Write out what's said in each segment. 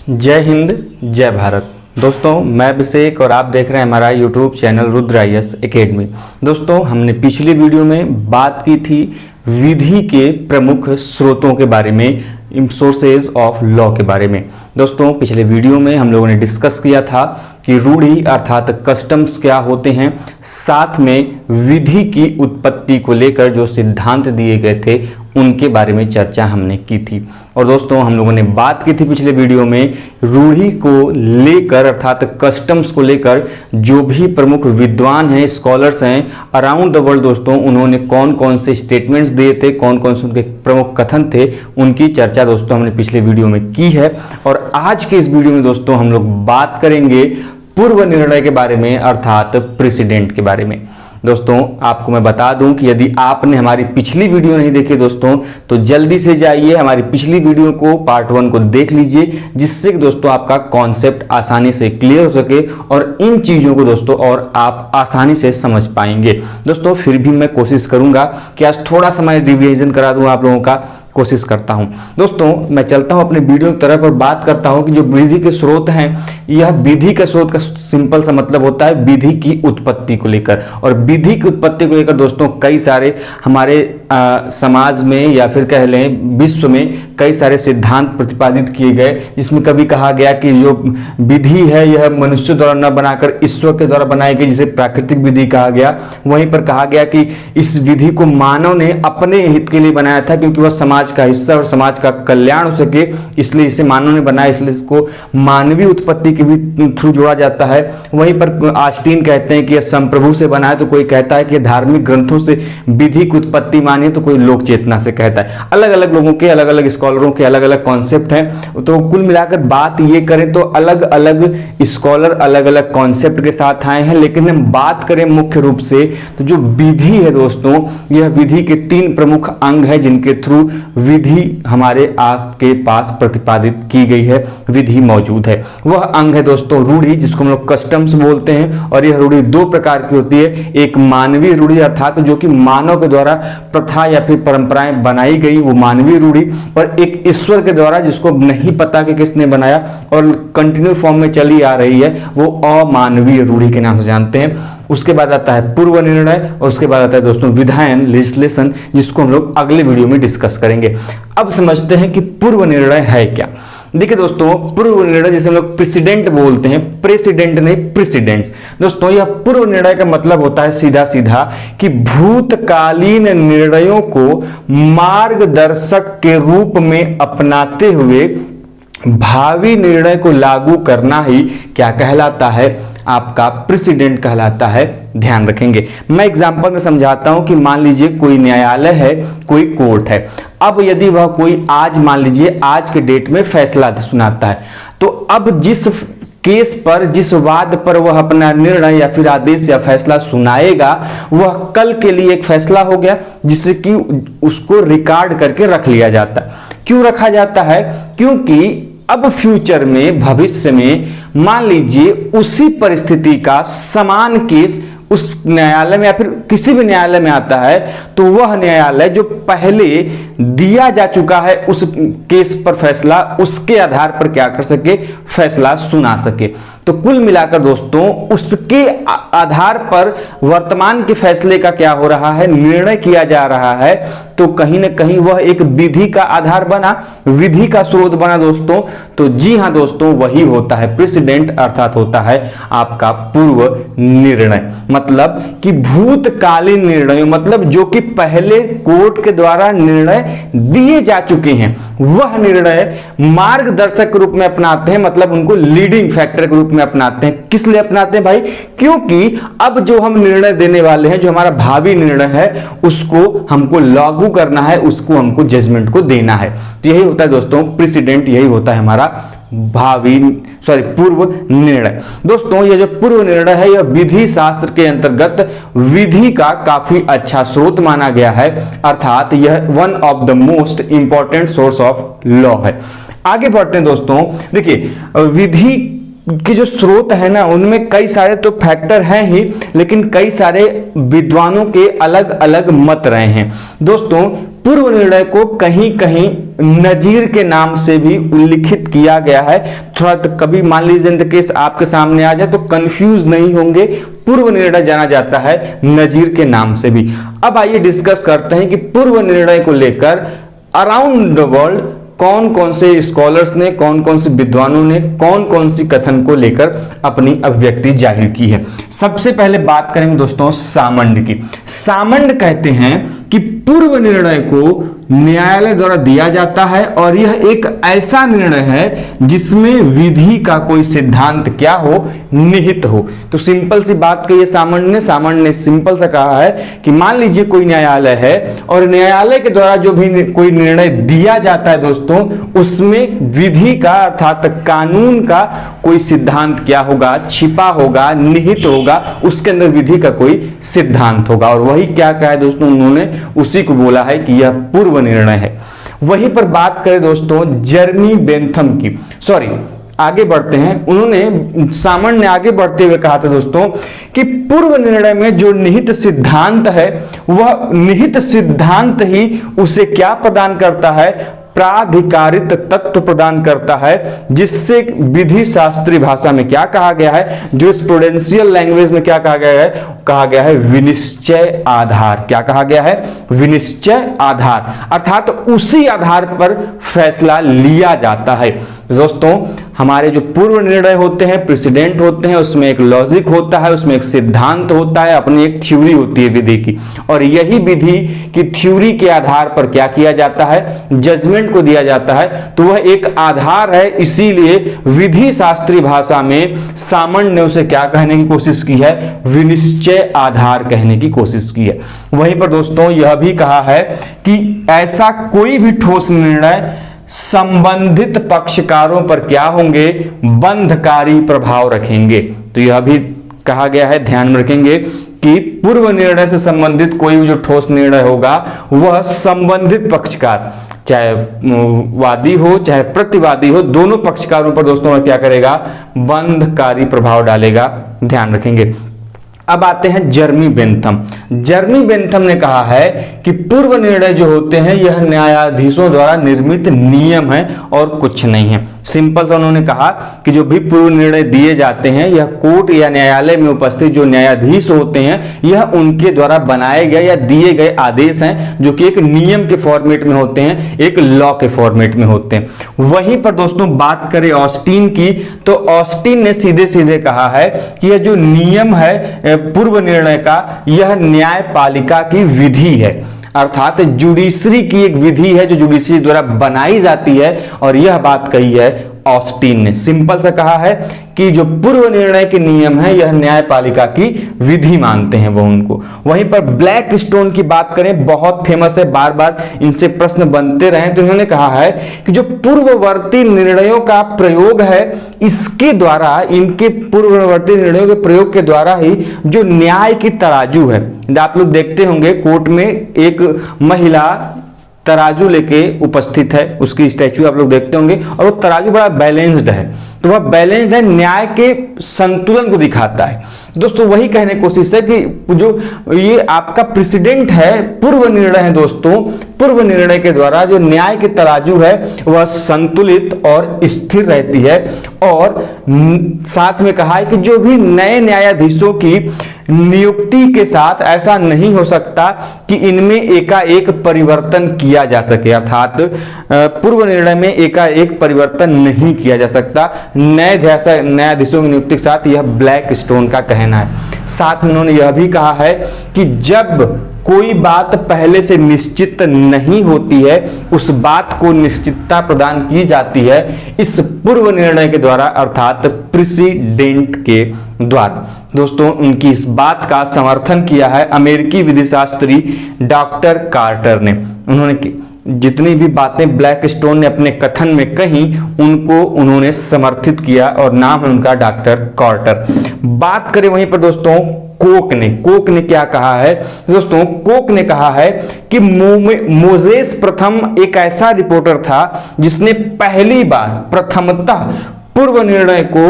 जय हिंद जय भारत। दोस्तों मैं अभिषेक और आप देख रहे हैं हमारा YouTube channel Rudra IAS academy. दोस्तों हमने पिछले वीडियो में बात की थी विधि के प्रमुख स्रोतों के बारे में, सोर्सेज ऑफ लॉ के बारे में। दोस्तों पिछले वीडियो में हम लोगों ने डिस्कस किया था कि रूढ़ि अर्थात कस्टम्स क्या होते हैं, साथ में विधि की उत्पत्ति को लेकर जो सिद्धांत दिए गए थे उनके बारे में चर्चा हमने की थी। और दोस्तों हम लोगों ने बात की थी पिछले वीडियो में रूढ़ि को लेकर अर्थात कस्टम्स को लेकर जो भी प्रमुख विद्वान हैं, स्कॉलर्स हैं अराउंड द वर्ल्ड, दोस्तों उन्होंने कौन कौन से स्टेटमेंट्स दिए थे, कौन कौन से उनके प्रमुख कथन थे, उनकी चर्चा दोस्तों हमने पिछले वीडियो में की है। और आज के इस वीडियो में दोस्तों हम लोग बात करेंगे पूर्व निर्णय के बारे में अर्थात प्रेसिडेंट के बारे में। दोस्तों आपको मैं बता दूं कि यदि आपने हमारी पिछली वीडियो नहीं देखी दोस्तों तो जल्दी से जाइए हमारी पिछली वीडियो को पार्ट 1 को देख लीजिए, जिससे कि दोस्तों आपका कॉन्सेप्ट आसानी से क्लियर हो सके और इन चीज़ों को दोस्तों और आप आसानी से समझ पाएंगे। दोस्तों फिर भी मैं कोशिश करूंगा कि आज थोड़ा सा मैं रिविजन करा दूं आप लोगों का, कोशिश करता हूं। दोस्तों मैं चलता हूं अपने वीडियो की तरफ और बात करता हूं कि जो विधि के स्रोत हैं, यह विधि के स्रोत का सिंपल सा मतलब होता है विधि की उत्पत्ति को लेकर। और विधि की उत्पत्ति को लेकर दोस्तों कई सारे हमारे समाज में या फिर कह लें विश्व में कई सारे सिद्धांत प्रतिपादित किए गए, जिसमें कभी कहा गया कि जो विधि है यह मनुष्य द्वारा न बनाकर ईश्वर के द्वारा बनाई गई, जिसे प्राकृतिक विधि कहा गया। वहीं पर कहा गया कि इस विधि को मानव ने अपने हित के लिए बनाया था, क्योंकि वह समाज का हिस्सा और समाज का कल्याण हो सके, इसलिए इसे मानव ने बनाया, इसलिए इसको मानवीय उत्पत्ति के भी थ्रू जोड़ा जाता है। वहीं पर आस्टीन कहते हैं कि यह संप्रभु से बना है, तो कोई कहता है कि धार्मिक ग्रंथों से विधि की उत्पत्ति मानी, तो कोई लोक चेतना से कहता है। अलग अलग लोगों के, अलग अलग स्कॉलरों के अलग अलग कॉन्सेप्ट हैं। तो कुल मिलाकर बात ये करें तो अलग अलग स्कॉलर अलग अलग कॉन्सेप्ट के साथ आए हैं, लेकिन हम बात करें मुख्य रूप से तो जो विधि है दोस्तों, यह विधि के 3 प्रमुख अंग है जिनके थ्रू विधि हमारे आपके पास प्रतिपादित की गई है, विधि मौजूद है। वह अंग है दोस्तों रूढ़ि, जिसको हम लोग कस्टम्स बोलते हैं। और यह रूढ़ि 2 प्रकार की होती है, एक मानवीय रूढ़ि अर्थात जो कि मानव के द्वारा प्रथा या फिर परंपराएं बनाई गई, वो मानवीय रूढ़ि, और एक ईश्वर के द्वारा जिसको नहीं पता कि किसने बनाया और कंटिन्यू फॉर्म में चली आ रही है, वो अमानवीय रूढ़ि के नाम से जानते हैं। उसके बाद आता है पूर्व निर्णय और उसके बाद आता है दोस्तों विधायन लेजिस्लेशन, जिसको हम लोग अगले वीडियो में डिस्कस करेंगे। अब समझते हैं कि पूर्व निर्णय है क्या। देखिए दोस्तों पूर्व निर्णय जिसे हम लोग प्रेसिडेंट बोलते हैं, प्रेसिडेंट नहीं प्रेसिडेंट। दोस्तों यह पूर्व निर्णय का मतलब होता है सीधा सीधा कि भूतकालीन निर्णयों को मार्गदर्शक के रूप में अपनाते हुए भावी निर्णय को लागू करना ही क्या कहलाता है, आपका प्रेसिडेंट कहलाता है। ध्यान रखेंगे, मैं एग्जांपल में समझाता हूं कि मान लीजिए कोई न्यायालय है, कोई कोर्ट है। अब यदि वह कोई आज मान लीजिए आज के डेट में फैसला सुनाता है, तो अब जिस केस पर, जिस वाद पर वह अपना निर्णय या फिर आदेश या फैसला सुनाएगा, वह कल के लिए एक फैसला हो गया, जिससे कि उसको रिकॉर्ड करके रख लिया जाता है। क्यों रखा जाता है? क्योंकि अब फ्यूचर में, भविष्य में मान लीजिए उसी परिस्थिति का समान केस उस न्यायालय में या फिर किसी भी न्यायालय में आता है, तो वह न्यायालय जो पहले दिया जा चुका है उस केस पर फैसला, उसके आधार पर क्या कर सके, फैसला सुना सके। तो कुल मिलाकर दोस्तों उसके आधार पर वर्तमान के फैसले का क्या हो रहा है, निर्णय किया जा रहा है। तो कहीं ना कहीं वह एक विधि का आधार बना, विधि का स्रोत बना दोस्तों। तो जी हां दोस्तों, वही होता है प्रेसिडेंट, अर्थात होता है आपका पूर्व निर्णय। मतलब कि भूतकालीन निर्णयों, मतलब जो कि पहले कोर्ट के द्वारा निर्णय दिए जा चुके हैं, वह निर्णय मार्गदर्शक के रूप में अपनाते हैं, मतलब उनको लीडिंग फैक्टर के रूप में अपनाते हैं। किस लिए अपनाते हैं भाई? क्योंकि अब जो हम निर्णय देने वाले हैं, जो हमारा भावी निर्णय है, उसको हमको लागू करना है, उसको हमको जजमेंट को देना है। तो यही होता है दोस्तों प्रेसिडेंट, यही होता है हमारा पूर्व निर्णय। दोस्तों ये जो पूर्व निर्णय है, यह विधि शास्त्र के अंतर्गत विधि का काफी अच्छा स्रोत माना गया है, अर्थात यह one of the most important source of law है। आगे बढ़ते हैं दोस्तों। देखिए विधि के जो स्रोत है ना, उनमें कई सारे तो फैक्टर हैं ही, लेकिन कई सारे विद्वानों के अलग अलग मत रहे हैं। दोस्तों, पूर्व निर्णय को कहीं कहीं नजीर के नाम से भी उल्लिखित किया गया है। थोड़ा तो कभी मान लीजिए केस आपके सामने आ जाए तो कंफ्यूज नहीं होंगे, पूर्व निर्णय जाना जाता है नजीर के नाम से भी। अब आइए डिस्कस करते हैं कि पूर्व निर्णय को लेकर अराउंड द वर्ल्ड कौन कौन से स्कॉलर्स ने, कौन कौन से विद्वानों ने कौन कौन सी कथन को लेकर अपनी अभिव्यक्ति जाहिर की है। सबसे पहले बात करेंगे दोस्तों सामंड की। सामंड कहते हैं कि पूर्व निर्णय को न्यायालय द्वारा दिया जाता है और यह एक ऐसा निर्णय है जिसमें विधि का कोई सिद्धांत क्या हो, निहित हो। तो सिंपल सी बात कही है सामंड ने सिंपल सा कहा है कि मान लीजिए कोई न्यायालय है और न्यायालय के द्वारा जो भी कोई निर्णय दिया जाता है दोस्तों, उसमें विधि का अर्थात कानून का कोई सिद्धांत क्या होगा, छिपा होगा, निहित होगा, उसके अंदर विधि का कोई सिद्धांत होगा। और वही क्या कहा है दोस्तों, उन्होंने उसी को बोला है कि यह पूर्व निर्णय है। वहीं पर बात करें दोस्तों जर्मी बेंथम की, आगे बढ़ते हैं। उन्होंने सामंड ने आगे बढ़ते हुए कहा था दोस्तों कि पूर्व निर्णय में जो निहित सिद्धांत है, वह निहित सिद्धांत ही उसे क्या प्रदान करता है, प्राधिकारित तत्व प्रदान करता है, जिससे विधि शास्त्रीय भाषा में क्या कहा गया है, जो स्टूडेंशियल लैंग्वेज में क्या कहा गया है विनिश्चय आधार। क्या कहा गया है, विनिश्चय आधार, अर्थात उसी आधार पर फैसला लिया जाता है। दोस्तों, हमारे जो पूर्व निर्णय होते हैं, प्रेसिडेंट होते हैं, उसमें एक लॉजिक होता है, उसमें एक सिद्धांत होता है, अपनी एक थ्योरी होती है विधि की, और यही विधि की थ्योरी के आधार पर क्या किया जाता है, जजमेंट को दिया जाता है। तो वह एक आधार है, इसीलिए विधि शास्त्रीय भाषा में सामंड ने उसे क्या कहने की कोशिश की है, विनिश्चय आधार कहने की कोशिश की है। वहीं पर दोस्तों यह भी कहा है कि ऐसा कोई भी ठोस निर्णय संबंधित पक्षकारों पर क्या होंगे, बंधकारी प्रभाव रखेंगे। तो यह भी कहा गया है, ध्यान में रखेंगे कि पूर्व निर्णय से संबंधित कोई भी जो ठोस निर्णय होगा, वह संबंधित पक्षकार, चाहे वादी हो चाहे प्रतिवादी हो, दोनों पक्षकारों पर दोस्तों क्या करेगा, बंधकारी प्रभाव डालेगा। ध्यान रखेंगे। अब आते हैं जर्मी बेंथम। जर्मी बेंथम ने कहा है कि पूर्व निर्णय जो होते हैं यह न्यायाधीशों द्वारा निर्मित नियम है और कुछ नहीं है। सिंपल सा उन्होंने कहा कि जो भी पूर्व निर्णय दिए जाते हैं, यह कोर्ट या न्यायालय में उपस्थित जो न्यायाधीश होते हैं, यह उनके द्वारा बनाए गए या दिए गए आदेश हैं, जो कि एक नियम के फॉर्मेट में होते हैं, एक लॉ के फॉर्मेट में होते हैं। वहीं पर दोस्तों बात करें ऑस्टिन की, तो ऑस्टिन ने सीधे सीधे कहा है कि यह जो नियम है पूर्व निर्णय का, यह न्यायपालिका की विधि है, अर्थात जुडिशरी की एक विधि है जो जुडिशरी द्वारा बनाई जाती है। और यह बात कही है ऑस्टिन ने, सिंपल सा कहा है कि जो पूर्व निर्णय के नियम है, यह न्यायपालिका की विधि मानते हैं वो उनको। वहीं पर ब्लैक स्टोन की बात करें, बहुत फेमस है, बार बार इनसे प्रश्न बनते रहे, तो इन्होंने कहा है कि जो पूर्ववर्ती निर्णयों का प्रयोग है, इसके द्वारा, इनके पूर्ववर्ती निर्णयों के प्रयोग के द्वारा ही जो न्याय की तराजू है, आप लोग देखते होंगे कोर्ट में एक महिला तराजू लेके उपस्थित है, उसकी स्टैचू आप लोग देखते होंगे, और वो तराजू बड़ा बैलेंस्ड है, तो वह बैलेंस्ड है, न्याय के संतुलन को दिखाता है। दोस्तों वही कहने की कोशिश है कि जो ये आपका प्रेसिडेंट है, पूर्व निर्णय है दोस्तों, पूर्व निर्णय के द्वारा जो न्याय के तराजू है वह संतुलित और स्थिर रहती है। और साथ में कहा है कि जो भी नए न्यायाधीशों की नियुक्ति के साथ ऐसा नहीं हो सकता कि इनमें एकाएक परिवर्तन किया जा सके, अर्थात पूर्व निर्णय में एकाएक परिवर्तन नहीं किया जा सकता नए न्यायाधीशों की नियुक्ति के साथ। यह ब्लैक स्टोन का कहना है। साथ में उन्होंने यह भी कहा है कि जब कोई बात पहले से निश्चित नहीं होती है, उस बात को निश्चितता प्रदान की जाती है इस पूर्व निर्णय के द्वारा, अर्थात प्रेसिडेंट के द्वारा। दोस्तों उनकी इस बात का समर्थन किया है अमेरिकी विधिशास्त्री डॉक्टर कार्टर ने। उन्होंने जितनी भी बातें ब्लैक स्टोन ने अपने कथन में कही, उनको उन्होंने समर्थित किया, और नाम है उनका डॉक्टर कार्टर। बात करें वहीं पर दोस्तों कोक ने क्या कहा है दोस्तों, कोक ने कहा है कि मोजेस प्रथम एक ऐसा रिपोर्टर था जिसने पहली बार प्रथमतः पूर्व निर्णय को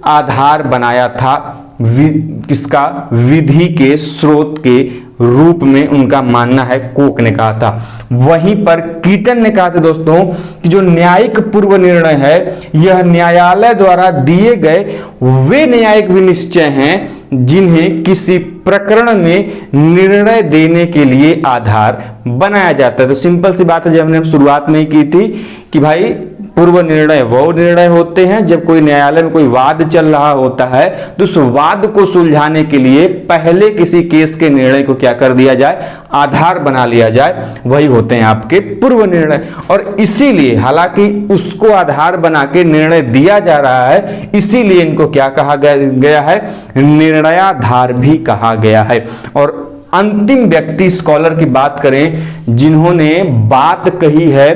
आधार बनाया था किसका, विधि के स्रोत के रूप में उनका मानना है, कोक ने कहा था। वहीं पर कीटन ने कहा था दोस्तों कि जो न्यायिक पूर्व निर्णय है यह न्यायालय द्वारा दिए गए वे न्यायिक विनिश्चय हैं जिन्हें किसी प्रकरण में निर्णय देने के लिए आधार बनाया जाता है। तो सिंपल सी बात है, जब हमने शुरुआत में ही की थी कि भाई पूर्व निर्णय वो निर्णय होते हैं जब कोई न्यायालय में कोई वाद चल रहा होता है तो उस वाद को सुलझाने के लिए पहले किसी केस के निर्णय को क्या कर दिया जाए, आधार बना लिया जाए, वही होते हैं आपके पूर्व निर्णय। और इसीलिए हालांकि उसको आधार बना के निर्णय दिया जा रहा है, इसीलिए इनको क्या कहा गया है, निर्णयाधार भी कहा गया है। और अंतिम व्यक्ति स्कॉलर की बात करें जिन्होंने बात कही है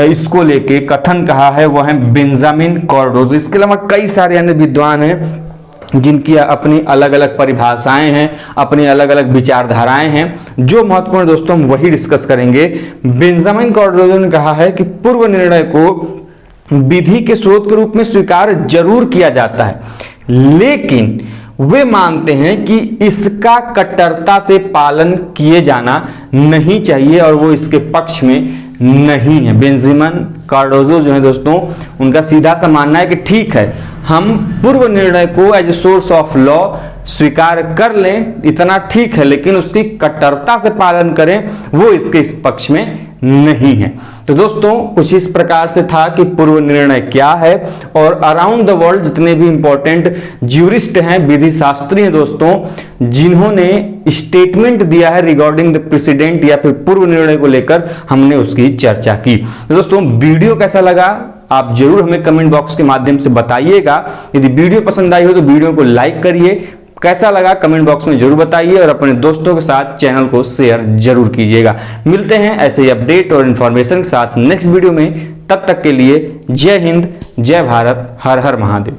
इसको लेके, कथन कहा है, वो है बेंजामिन कार्डोजो। इसके अलावा कई सारे अन्य विद्वान हैं जिनकी अपनी अलग अलग परिभाषाएं हैं, अपनी अलग अलग विचारधाराएं हैं। जो महत्वपूर्ण दोस्तों हम वही डिस्कस करेंगे। बेंजामिन कार्डोजो ने कहा है कि पूर्व निर्णय को विधि के स्रोत के रूप में स्वीकार जरूर किया जाता है, लेकिन वे मानते हैं कि इसका कट्टरता से पालन किए जाना नहीं चाहिए और वो इसके पक्ष में नहीं है। बेंजामिन कार्डोजो जो है दोस्तों, उनका सीधा सा मानना है कि ठीक है, हम पूर्व निर्णय को as a source of law स्वीकार कर लें, इतना ठीक है, लेकिन उसकी कट्टरता से पालन करें, वो इसके इस पक्ष में नहीं है। तो दोस्तों कुछ इस प्रकार से था कि पूर्व निर्णय क्या है, और अराउंड द वर्ल्ड जितने भी इंपॉर्टेंट ज्यूरिस्ट हैं, विधि शास्त्री हैं दोस्तों, जिन्होंने स्टेटमेंट दिया है रिगार्डिंग द प्रेसिडेंट या फिर पूर्व निर्णय को लेकर, हमने उसकी चर्चा की। तो दोस्तों वीडियो कैसा लगा आप जरूर हमें कमेंट बॉक्स के माध्यम से बताइएगा। यदि वीडियो पसंद आई हो तो वीडियो को लाइक करिए, कैसा लगा कमेंट बॉक्स में जरूर बताइए, और अपने दोस्तों के साथ चैनल को शेयर जरूर कीजिएगा। मिलते हैं ऐसे ही अपडेट और इन्फॉर्मेशन के साथ नेक्स्ट वीडियो में। तब तक के लिए जय हिंद, जय भारत, हर हर महादेव।